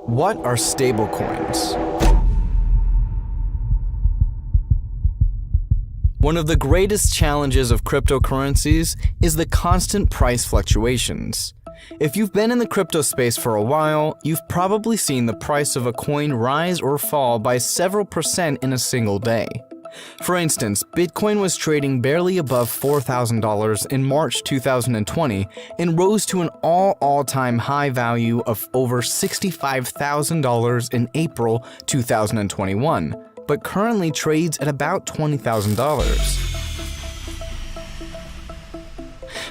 What are stablecoins? One of the greatest challenges of cryptocurrencies is the constant price fluctuations. If you've been in the crypto space for a while, you've probably seen the price of a coin rise or fall by several percent in a single day. For instance, Bitcoin was trading barely above $4,000 in March 2020 and rose to an all-time high value of over $65,000 in April 2021, but currently trades at about $20,000.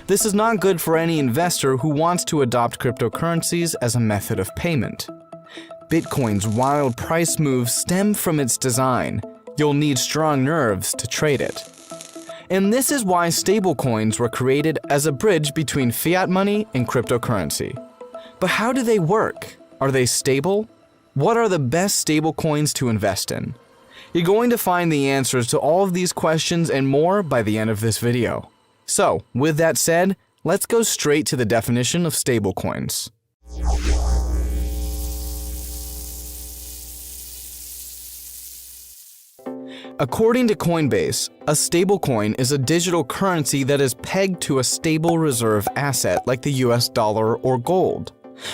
This is not good for any investor who wants to adopt cryptocurrencies as a method of payment. Bitcoin's wild price moves stem from its design. You'll need strong nerves to trade it. And this is why stablecoins were created as a bridge between fiat money and cryptocurrency. But how do they work? Are they stable? What are the best stablecoins to invest in? You're going to find the answers to all of these questions and more by the end of this video. So, with that said, let's go straight to the definition of stablecoins. According to Coinbase, a stablecoin is a digital currency that is pegged to a stable reserve asset like the US dollar or gold.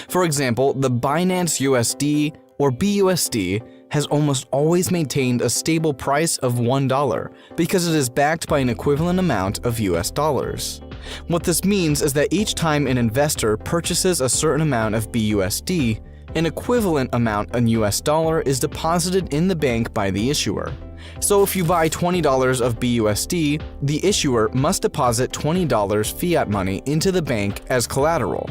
For example, the Binance USD or BUSD has almost always maintained a stable price of $1 because it is backed by an equivalent amount of US dollars. What this means is that each time an investor purchases a certain amount of BUSD, an equivalent amount in US dollar is deposited in the bank by the issuer. So if you buy $20 of BUSD, the issuer must deposit $20 fiat money into the bank as collateral.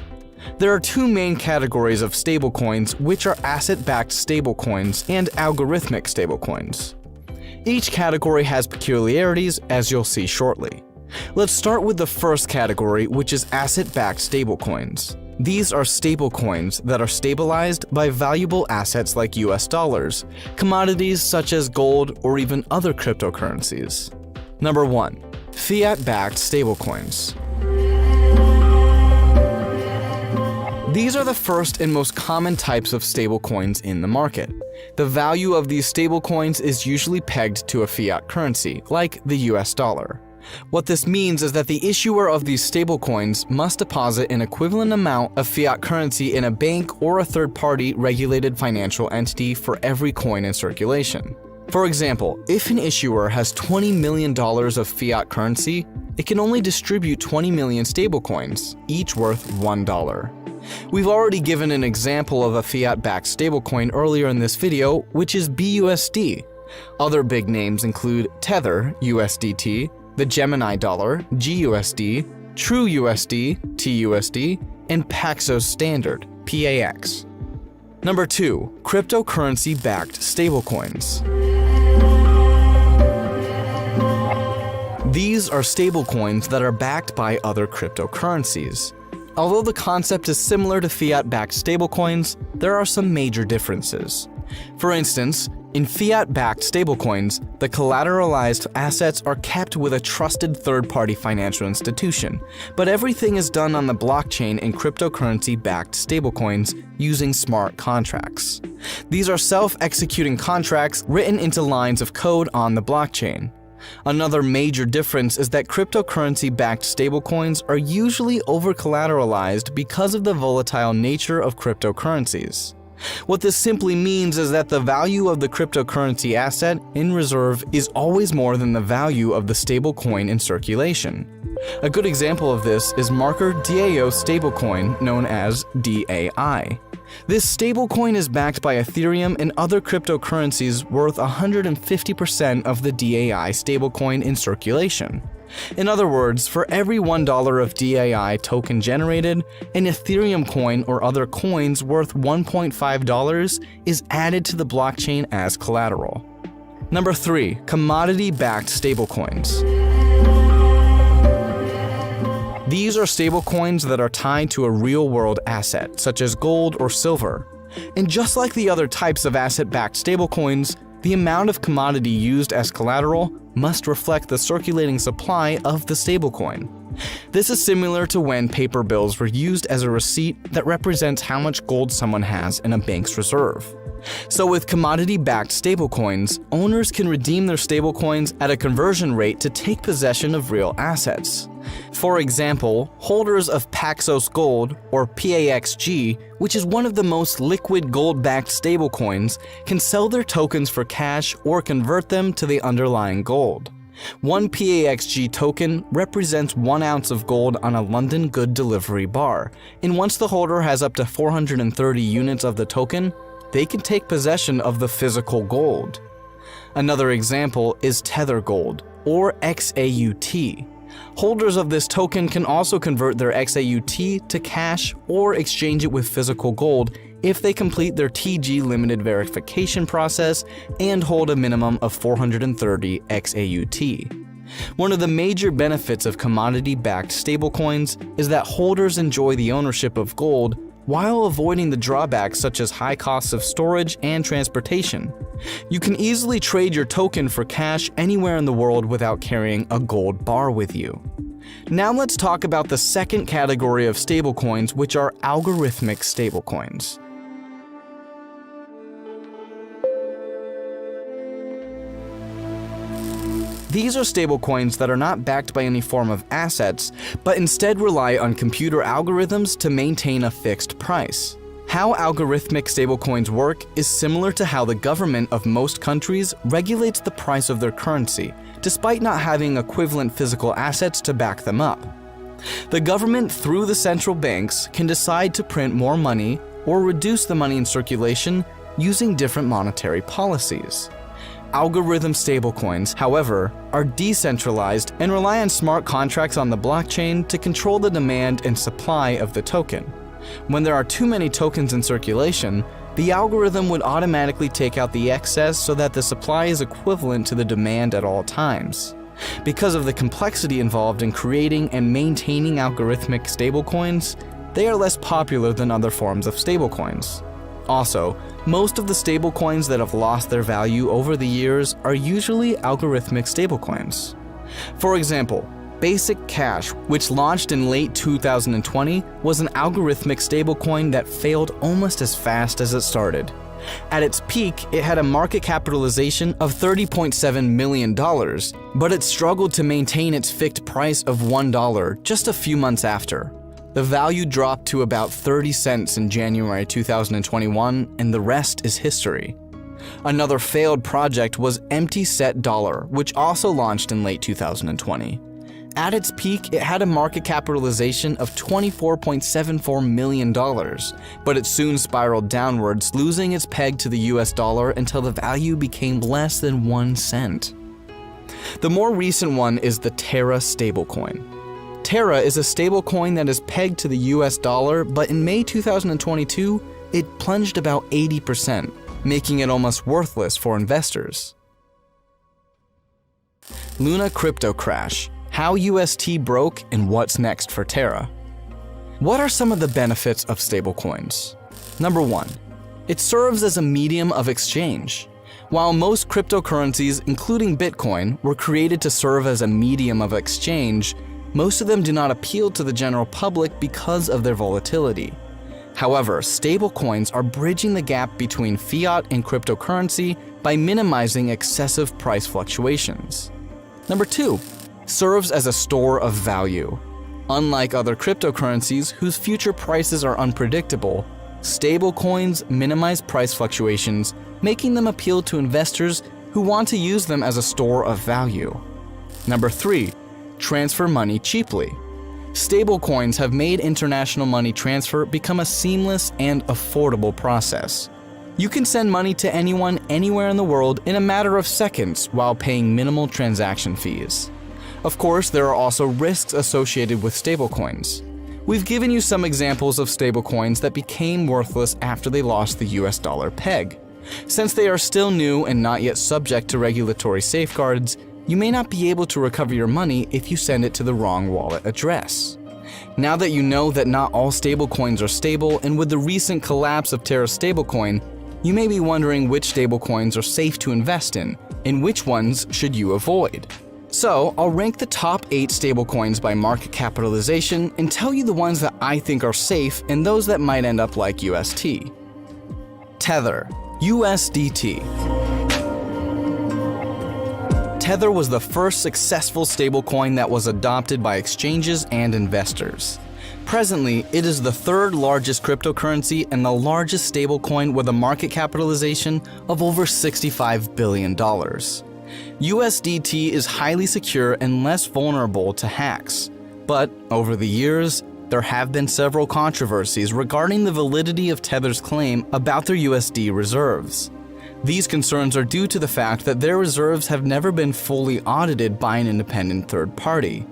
There are two main categories of stablecoins, which are asset-backed stablecoins and algorithmic stablecoins. Each category has peculiarities, as you'll see shortly. Let's start with the first category, which is asset-backed stablecoins. These are stablecoins that are stabilized by valuable assets like US dollars, commodities such as gold, or even other cryptocurrencies. Number 1. Fiat-backed stablecoins. These are the first and most common types of stablecoins in the market. The value of these stablecoins is usually pegged to a fiat currency, like the US dollar. What this means is that the issuer of these stablecoins must deposit an equivalent amount of fiat currency in a bank or a third-party regulated financial entity for every coin in circulation. For example, if an issuer has $20 million of fiat currency, it can only distribute 20 million stablecoins, each worth $1. We've already given an example of a fiat-backed stablecoin earlier in this video, which is BUSD. Other big names include Tether, USDT, the Gemini dollar, GUSD, TrueUSD, TUSD, and Paxos Standard, PAX. Number 2. Cryptocurrency-backed stablecoins. These are stablecoins that are backed by other cryptocurrencies. Although the concept is similar to fiat-backed stablecoins, there are some major differences. For instance, in fiat-backed stablecoins, the collateralized assets are kept with a trusted third-party financial institution, but everything is done on the blockchain in cryptocurrency-backed stablecoins using smart contracts. These are self-executing contracts written into lines of code on the blockchain. Another major difference is that cryptocurrency-backed stablecoins are usually over-collateralized because of the volatile nature of cryptocurrencies. What this simply means is that the value of the cryptocurrency asset in reserve is always more than the value of the stablecoin in circulation. A good example of this is Marker DAO stablecoin known as DAI. This stablecoin is backed by Ethereum and other cryptocurrencies worth 150% of the DAI stablecoin in circulation. In other words, for every $1 of DAI token generated, an Ethereum coin or other coins worth $1.5 is added to the blockchain as collateral. Number 3. Commodity-backed stablecoins. These are stablecoins that are tied to a real-world asset, such as gold or silver. And just like the other types of asset-backed stablecoins, the amount of commodity used as collateral must reflect the circulating supply of the stablecoin. This is similar to when paper bills were used as a receipt that represents how much gold someone has in a bank's reserve. So with commodity-backed stablecoins, owners can redeem their stablecoins at a conversion rate to take possession of real assets. For example, holders of Paxos Gold, or PAXG, which is one of the most liquid gold-backed stablecoins, can sell their tokens for cash or convert them to the underlying gold. One PAXG token represents 1 ounce of gold on a London good delivery bar, and once the holder has up to 430 units of the token, they can take possession of the physical gold. Another example is Tether Gold, or XAUT. Holders of this token can also convert their XAUT to cash or exchange it with physical gold if they complete their TG limited verification process and hold a minimum of 430 XAUT. One of the major benefits of commodity-backed stablecoins is that holders enjoy the ownership of gold while avoiding the drawbacks such as high costs of storage and transportation. You can easily trade your token for cash anywhere in the world without carrying a gold bar with you. Now let's talk about the second category of stablecoins, which are algorithmic stablecoins. These are stablecoins that are not backed by any form of assets, but instead rely on computer algorithms to maintain a fixed price. How algorithmic stablecoins work is similar to how the government of most countries regulates the price of their currency, despite not having equivalent physical assets to back them up. The government, through the central banks, can decide to print more money or reduce the money in circulation using different monetary policies. Algorithm stablecoins, however, are decentralized and rely on smart contracts on the blockchain to control the demand and supply of the token. When there are too many tokens in circulation, the algorithm would automatically take out the excess so that the supply is equivalent to the demand at all times. Because of the complexity involved in creating and maintaining algorithmic stablecoins, they are less popular than other forms of stablecoins. Also, most of the stablecoins that have lost their value over the years are usually algorithmic stablecoins. For example, Basic Cash, which launched in late 2020, was an algorithmic stablecoin that failed almost as fast as it started. At its peak, it had a market capitalization of $30.7 million, but it struggled to maintain its fixed price of $1 just a few months after. The value dropped to about 30 cents in January 2021, and the rest is history. Another failed project was Empty Set Dollar, which also launched in late 2020. At its peak, it had a market capitalization of $24.74 million, but it soon spiraled downwards, losing its peg to the US dollar until the value became less than 1 cent. The more recent one is the Terra stablecoin. Terra is a stablecoin that is pegged to the US dollar, but in May 2022, it plunged about 80%, making it almost worthless for investors. Luna crypto crash. How UST broke and what's next for Terra. What are some of the benefits of stablecoins? Number 1. It serves as a medium of exchange. While most cryptocurrencies, including Bitcoin, were created to serve as a medium of exchange, most of them do not appeal to the general public because of their volatility. However, stablecoins are bridging the gap between fiat and cryptocurrency by minimizing excessive price fluctuations. Number 2. Serves as a store of value. Unlike other cryptocurrencies whose future prices are unpredictable, stablecoins minimize price fluctuations, making them appeal to investors who want to use them as a store of value. Number 3. Transfer money cheaply. Stablecoins have made international money transfer become a seamless and affordable process. You can send money to anyone anywhere in the world in a matter of seconds while paying minimal transaction fees. Of course, there are also risks associated with stablecoins. We've given you some examples of stablecoins that became worthless after they lost the US dollar peg. Since they are still new and not yet subject to regulatory safeguards, you may not be able to recover your money if you send it to the wrong wallet address. Now that you know that not all stablecoins are stable, and with the recent collapse of Terra stablecoin, you may be wondering which stablecoins are safe to invest in and which ones should you avoid. So, I'll rank the top 8 stablecoins by market capitalization and tell you the ones that I think are safe and those that might end up like UST. Tether, USDT. Tether was the first successful stablecoin that was adopted by exchanges and investors. Presently, it is the 3rd largest cryptocurrency and the largest stablecoin with a market capitalization of over $65 billion. USDT is highly secure and less vulnerable to hacks. But over the years, there have been several controversies regarding the validity of Tether's claim about their USD reserves. These concerns are due to the fact that their reserves have never been fully audited by an independent third party.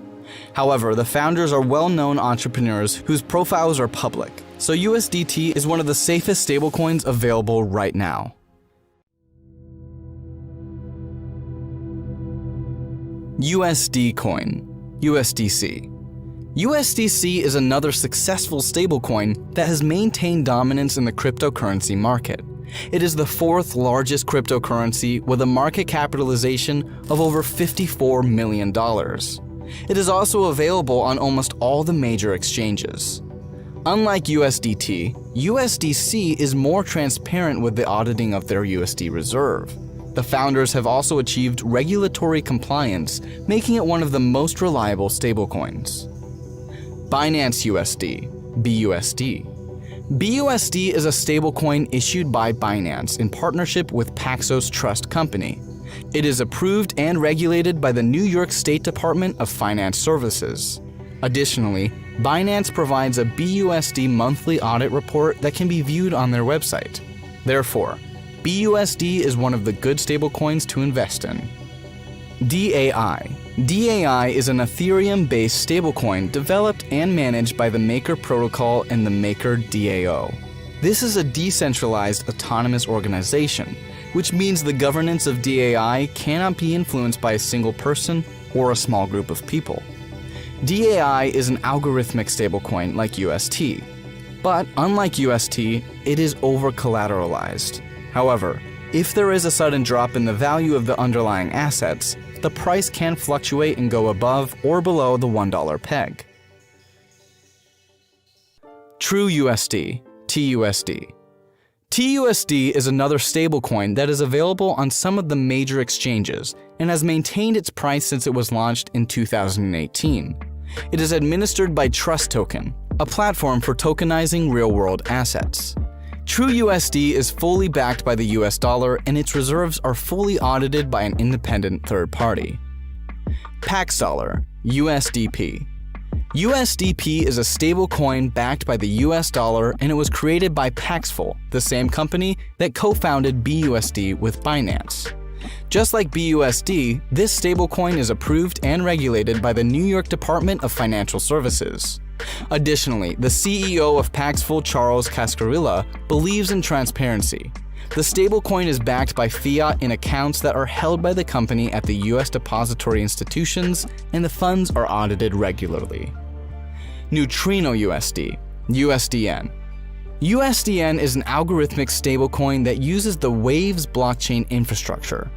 However, the founders are well-known entrepreneurs whose profiles are public, so USDT is one of the safest stablecoins available right now. USD coin, USDC. USDC is another successful stablecoin that has maintained dominance in the cryptocurrency market. It is the 4th largest cryptocurrency with a market capitalization of over $54 million. It is also available on almost all the major exchanges. Unlike USDT, USDC is more transparent with the auditing of their USD reserve. The founders have also achieved regulatory compliance, making it one of the most reliable stablecoins. Binance USD, BUSD. BUSD is a stablecoin issued by Binance in partnership with Paxos Trust Company. It is approved and regulated by the New York State Department of Finance Services. Additionally, Binance provides a BUSD monthly audit report that can be viewed on their website. Therefore, BUSD is one of the good stablecoins to invest in. DAI. DAI is an Ethereum-based stablecoin developed and managed by the Maker Protocol and the Maker DAO. This is a decentralized autonomous organization, which means the governance of DAI cannot be influenced by a single person or a small group of people. DAI is an algorithmic stablecoin like UST, but unlike UST, it is over-collateralized. However, if there is a sudden drop in the value of the underlying assets, the price can fluctuate and go above or below the $1 peg. TrueUSD, TUSD. TUSD is another stablecoin that is available on some of the major exchanges and has maintained its price since it was launched in 2018. It is administered by Trust Token, a platform for tokenizing real-world assets. TrueUSD is fully backed by the US dollar and its reserves are fully audited by an independent third party. Pax Dollar, USDP. USDP is a stablecoin backed by the US dollar and it was created by Paxful, the same company that co-founded BUSD with Binance. Just like BUSD, this stablecoin is approved and regulated by the New York Department of Financial Services. Additionally, the CEO of Paxful, Charles Cascarilla, believes in transparency. The stablecoin is backed by fiat in accounts that are held by the company at the U.S. depository institutions, and the funds are audited regularly. Neutrino USD, USDN. USDN is an algorithmic stablecoin that uses the Waves blockchain infrastructure.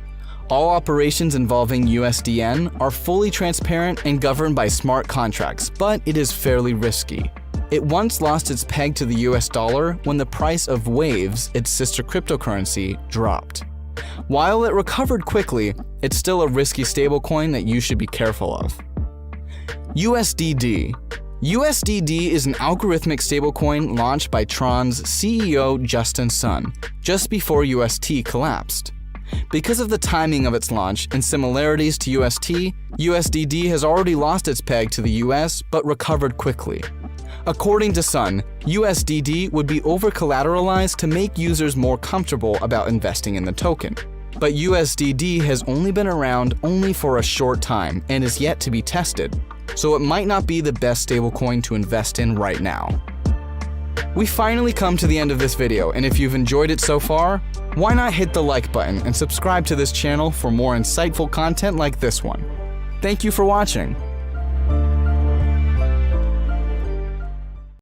All operations involving USDN are fully transparent and governed by smart contracts, but it is fairly risky. It once lost its peg to the US dollar when the price of Waves, its sister cryptocurrency, dropped. While it recovered quickly, it's still a risky stablecoin that you should be careful of. USDD. USDD is an algorithmic stablecoin launched by Tron's CEO Justin Sun just before UST collapsed. Because of the timing of its launch and similarities to UST, USDD has already lost its peg to the US but recovered quickly. According to Sun, USDD would be over-collateralized to make users more comfortable about investing in the token. But USDD has only been around for a short time and is yet to be tested, so it might not be the best stablecoin to invest in right now. We finally come to the end of this video, and if you've enjoyed it so far, why not hit the like button and subscribe to this channel for more insightful content like this one. Thank you for watching.